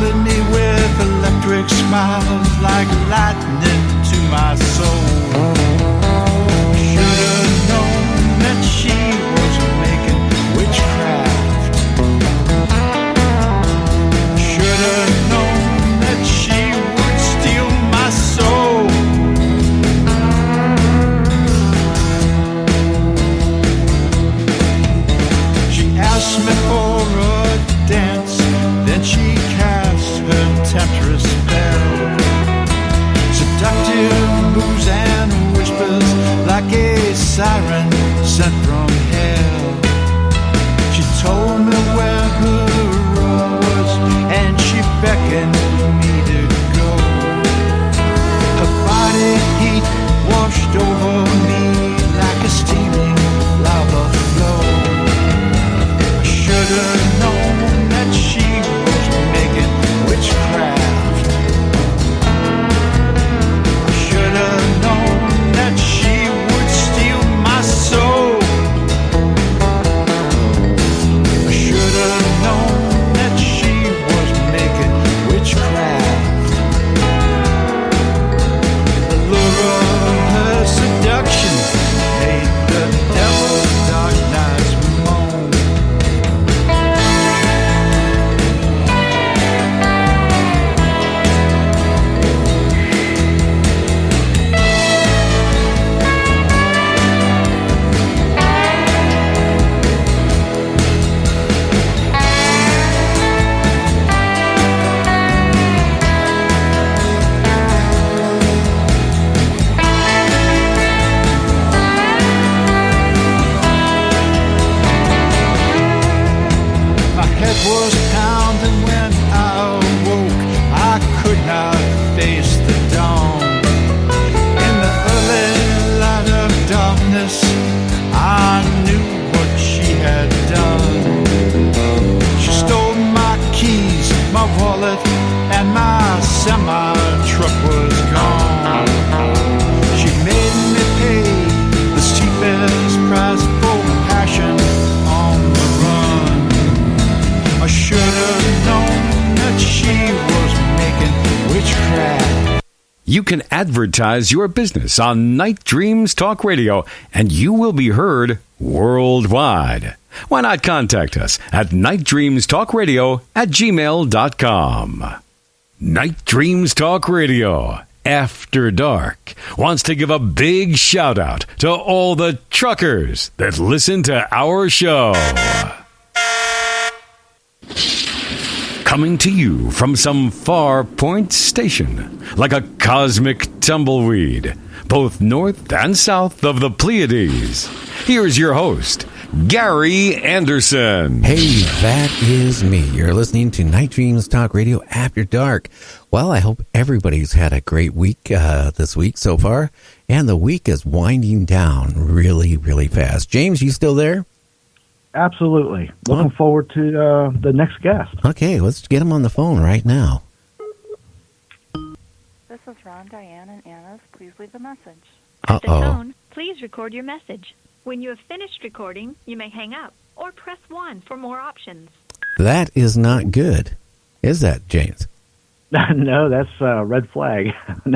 filled me with electric smiles like lightning to my soul. Should have known that she was making witchcraft. Should have known that she would steal my soul. She asked me for a dance, then she cast her temptress spell. Seductive moves and whispers like a siren sent from hell. She told me where her room was and she beckoned me to go. Her body heat washed over me like a steaming lava flow. I should have known that she was making witchcraft. I should have known that she would steal my soul. I should have known that she was making witchcraft. The lure of her seduction made the devil's dark nights moan. My head was pounding when I awoke. I could not face the dawn. In the early light of darkness, I knew what she had done. She stole my keys, my wallet, and my semi-truck was gone. She made me pay the steepest price for passion on the run. I should have known that she was making witchcraft. You can advertise your business on Night Dreams Talk Radio, and you will be heard worldwide. Why not contact us at nightdreamstalkradio@gmail.com. Night Dreams Talk Radio, After Dark, wants to give a big shout out to all the truckers that listen to our show. Coming to you from some far point station, like a cosmic tumbleweed, both north and south of the Pleiades. Here's your host, Gary Anderson. Hey, that is me. You're listening to Night Dreams Talk Radio After Dark. Well, I hope everybody's had a great week this week so far, and the week is winding down really, really fast. James, you still there? Absolutely. Looking forward to the next guest. Okay, let's get him on the phone right now. This is Ron, Diane, and Anna's. Please leave a message. At the Uh-oh. tone, please record your message. When you have finished recording, you may hang up or press 1 for more options. That is not good. Is that, James? No, that's a red flag.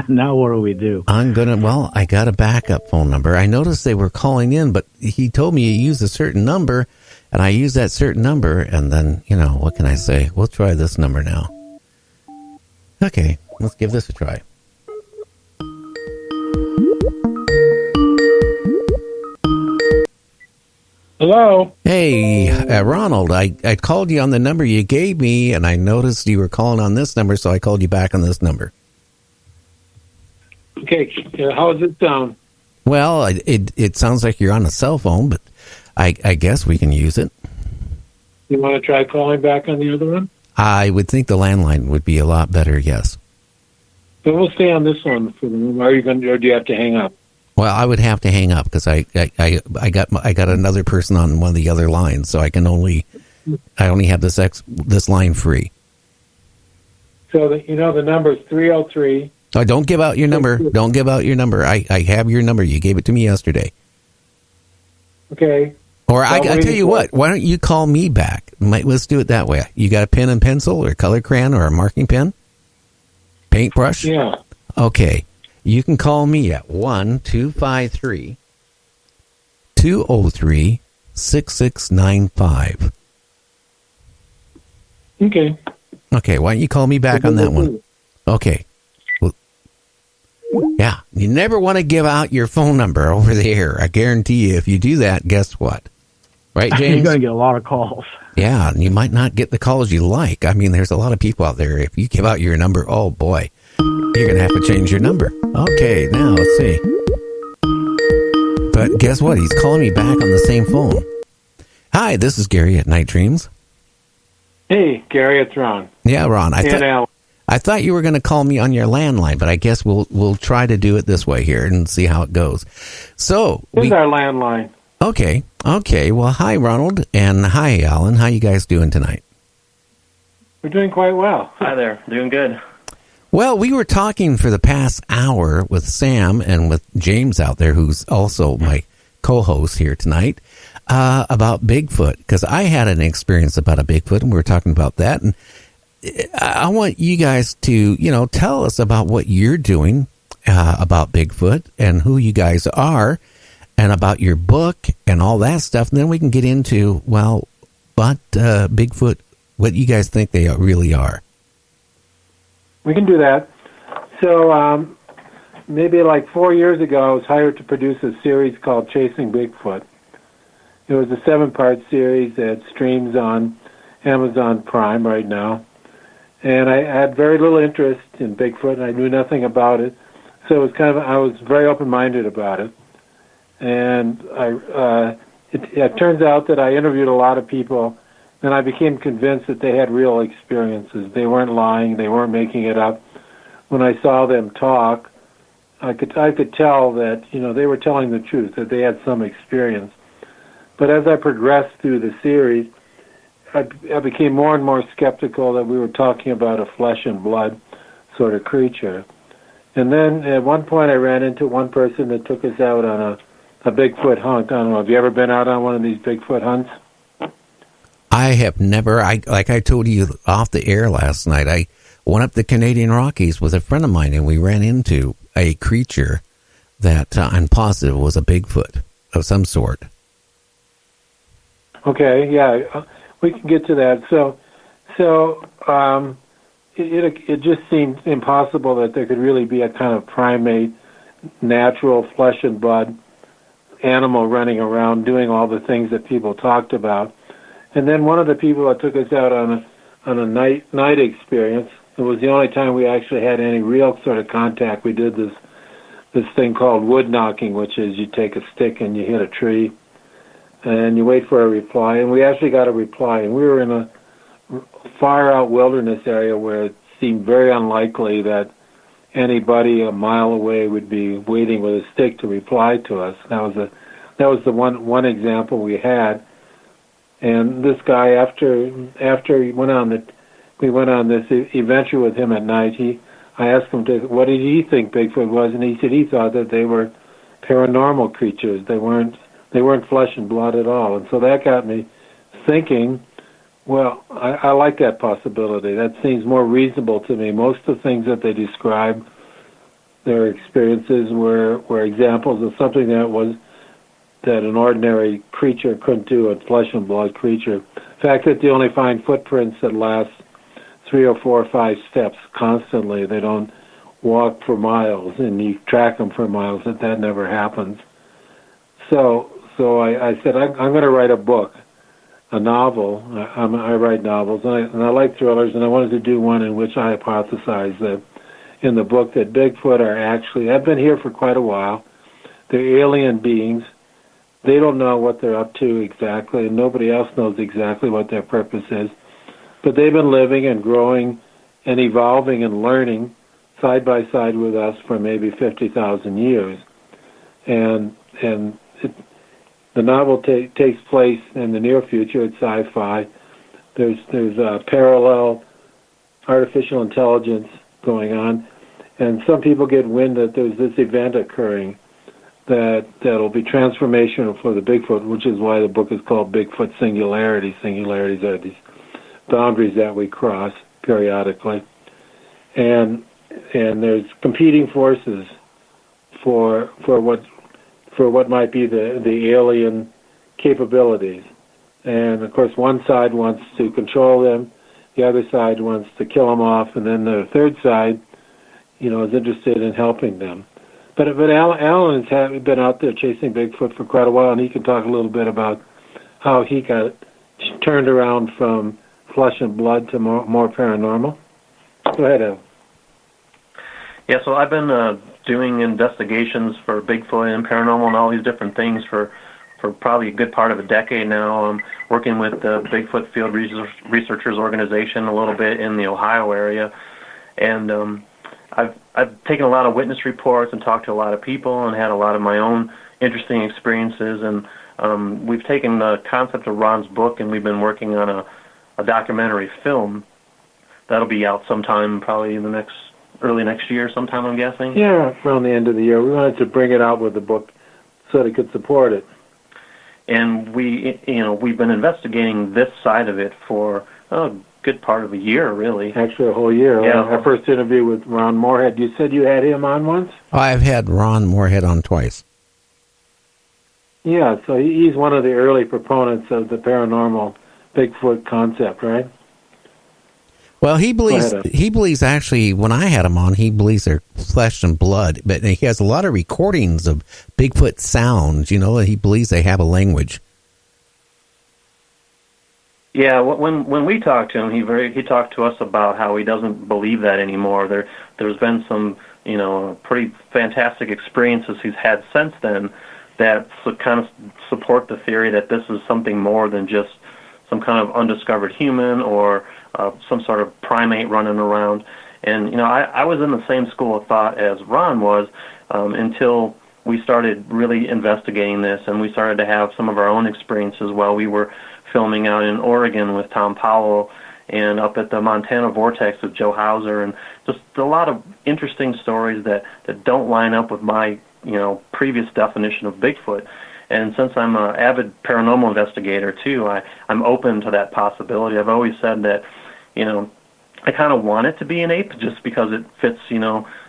Now what do we do? I got a backup phone number. I noticed they were calling in, but he told me you use a certain number, and I use that certain number, and then, what can I say? We'll try this number now. Okay, let's give this a try. Hello? Hey, Ronald, I called you on the number you gave me, and I noticed you were calling on this number, so I called you back on this number. Okay, how does it sound? Well, it sounds like you're on a cell phone, but I guess we can use it. You want to try calling back on the other one? I would think the landline would be a lot better, yes. So we'll stay on this one for the moment. Or do you have to hang up? Well, I would have to hang up because I got another person on one of the other lines, so I only have this line free. So the number is 303. Oh, don't give out your number. Don't give out your number. I have your number. You gave it to me yesterday. Okay. Or I tell you what, why don't you call me back? Let's do it that way. You got a pen and pencil or a color crayon or a marking pen? Paintbrush? Yeah. Okay. You can call me at 1-253-203-6695. Okay. Okay, why don't you call me back on that one? Okay. Well, yeah, you never want to give out your phone number over the air. I guarantee you, if you do that, guess what? Right, James? You're going to get a lot of calls. Yeah, and you might not get the calls you like. I mean, there's a lot of people out there. If you give out your number, oh boy, you're going to have to change your number. Okay, now let's see. But guess what? He's calling me back on the same phone. Hi, this is Gary at Night Dreams. Hey, Gary, it's Ron. Yeah, Ron. Alan. I thought you were going to call me on your landline, but I guess we'll try to do it this way here and see how it goes. So This is our landline. Okay. Well, hi, Ronald, and hi, Alan. How you guys doing tonight? We're doing quite well. Hi there. Doing good. Well, we were talking for the past hour with Sam and with James out there, who's also my co-host here tonight, about Bigfoot, because I had an experience about a Bigfoot, and we were talking about that. And I want you guys to, tell us about what you're doing about Bigfoot and who you guys are, and about your book and all that stuff. And then we can get into, what Bigfoot, what you guys think they really are. We can do that. So maybe like 4 years ago, I was hired to produce a series called Chasing Bigfoot. It was a 7-part series that streams on Amazon Prime right now. And I had very little interest in Bigfoot, and I knew nothing about it. So it was I was very open-minded about it. And it turns out that I interviewed a lot of people, and I became convinced that they had real experiences. They weren't lying. They weren't making it up. When I saw them talk, I could tell that they were telling the truth, that they had some experience. But as I progressed through the series, I became more and more skeptical that we were talking about a flesh and blood sort of creature. And then at one point I ran into one person that took us out on a Bigfoot hunt. I don't know, have you ever been out on one of these Bigfoot hunts? I have never. Like I told you off the air last night, I went up the Canadian Rockies with a friend of mine, and we ran into a creature that I'm positive was a Bigfoot of some sort. Okay, yeah, we can get to that. So it just seemed impossible that there could really be a kind of primate, natural flesh and blood animal running around doing all the things that people talked about. And then one of the people that took us out on a night experience, it was the only time we actually had any real sort of contact. We did this thing called wood knocking, which is you take a stick and you hit a tree and you wait for a reply. And we actually got a reply. And we were in a far out wilderness area where it seemed very unlikely that anybody a mile away would be waiting with a stick to reply to us. That was the one example we had. And this guy, after we went on this adventure with him at night, I asked him what did he think Bigfoot was, and he said he thought that they were paranormal creatures. They weren't flesh and blood at all. And so that got me thinking, well, I like that possibility. That seems more reasonable to me. Most of the things that they describe, their experiences were examples of something that an ordinary creature couldn't do, a flesh and blood creature. The fact that they only find footprints that last 3 or 4 or 5 steps constantly, they don't walk for miles, and you track them for miles, that never happens. So I said, I'm going to write a book, a novel. I write novels, and I like thrillers, and I wanted to do one in which I hypothesize that in the book that Bigfoot are actually, have been here for quite a while. They're alien beings. They don't know what they're up to exactly, and nobody else knows exactly what their purpose is. But they've been living and growing and evolving and learning side by side with us for maybe 50,000 years. And the novel takes place in the near future. It's sci-fi. There's a parallel artificial intelligence going on, and some people get wind that there's this event occurring that'll be transformational for the Bigfoot, which is why the book is called Bigfoot Singularity. Singularities are these boundaries that we cross periodically, and there's competing forces for what might be the alien capabilities, and of course one side wants to control them, the other side wants to kill them off, and then the third side, is interested in helping them. But Alan has been out there chasing Bigfoot for quite a while, and he can talk a little bit about how he got turned around from flesh and blood to more paranormal. Go ahead, Alan. Yeah, so I've been doing investigations for Bigfoot and paranormal and all these different things for probably a good part of a decade now. I'm working with the Bigfoot Field Researchers Organization a little bit in the Ohio area, and I've taken a lot of witness reports and talked to a lot of people and had a lot of my own interesting experiences, and we've taken the concept of Ron's book and we've been working on a documentary film that'll be out sometime probably in the early next year sometime, I'm guessing. Yeah, around the end of the year. We wanted to bring it out with the book so that it could support it. And we've been investigating this side of it for a good part of a year, really. Actually, a whole year. Yeah. Our first interview with Ron Moorhead. You said you had him on once? I've had Ron Moorhead on twice. Yeah, so he's one of the early proponents of the paranormal Bigfoot concept, right? Well, he believes actually, when I had him on, he believes they're flesh and blood, but he has a lot of recordings of Bigfoot sounds, he believes they have a language. Yeah, when we talked to him, he talked to us about how he doesn't believe that anymore. There's been some, pretty fantastic experiences he's had since then that kind of support the theory that this is something more than just some kind of undiscovered human or some sort of primate running around. And, I was in the same school of thought as Ron was until we started really investigating this, and we started to have some of our own experiences while we were filming out in Oregon with Tom Powell and up at the Montana Vortex with Joe Hauser, and just a lot of interesting stories that don't line up with my, previous definition of Bigfoot. And since I'm an avid paranormal investigator, too, I'm open to that possibility. I've always said that, I kind of want it to be an ape just because it fits,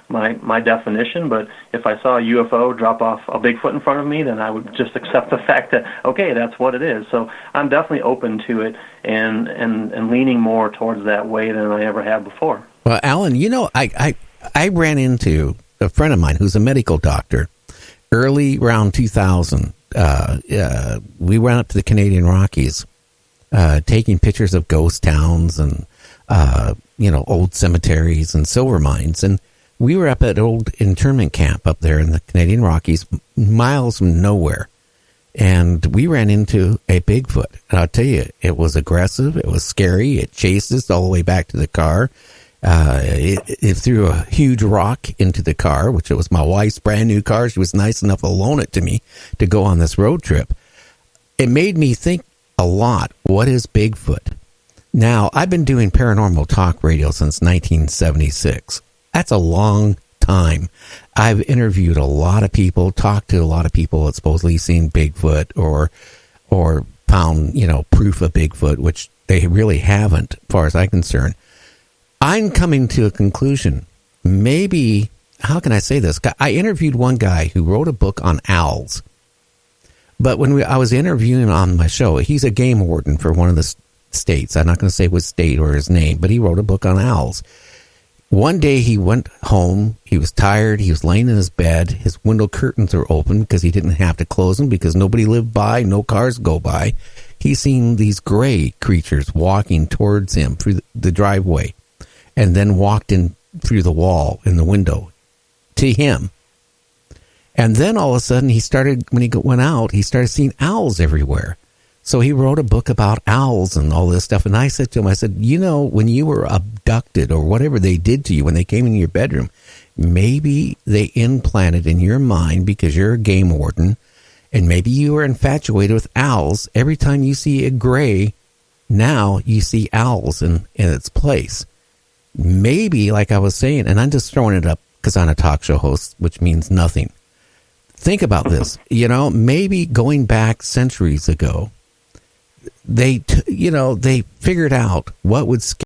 my definition. But if I saw a UFO drop off a Bigfoot in front of me, then I would just accept the fact that, okay, that's what it is. So I'm definitely open to it and leaning more towards that way than I ever have before. Well, Alan, I ran into a friend of mine who's a medical doctor early around 2000. We went up to the Canadian Rockies, taking pictures of ghost towns and, old cemeteries and silver mines. And we were up at an old internment camp up there in the Canadian Rockies, miles from nowhere. And we ran into a Bigfoot. And I'll tell you, it was aggressive. It was scary. It chased us all the way back to the car. It threw a huge rock into the car, which was my wife's brand new car. She was nice enough to loan it to me to go on this road trip. It made me think a lot. What is Bigfoot? Now, I've been doing paranormal talk radio since 1976. That's a long time. I've interviewed a lot of people, talked to a lot of people that supposedly seen Bigfoot or found, proof of Bigfoot, which they really haven't, as far as I'm concerned. I'm coming to a conclusion. Maybe, how can I say this? I interviewed one guy who wrote a book on owls. But when I was interviewing on my show, he's a game warden for one of the states. I'm not going to say what state or his name, but he wrote a book on owls. One day he went home. He was tired. He was laying in his bed. His window curtains are open because he didn't have to close them because nobody lived by, no cars go by. He seen these gray creatures walking towards him through the driveway and then walked in through the wall in the window to him. And then all of a sudden when he went out, he started seeing owls everywhere. So he wrote a book about owls and all this stuff. And I said to him, when you were abducted or whatever they did to you when they came in your bedroom, maybe they implanted in your mind because you're a game warden and maybe you were infatuated with owls. Every time you see a gray, now you see owls in its place. Maybe, like I was saying, and I'm just throwing it up because I'm a talk show host, which means nothing. think about this. Maybe going back centuries ago, they figured out what would scare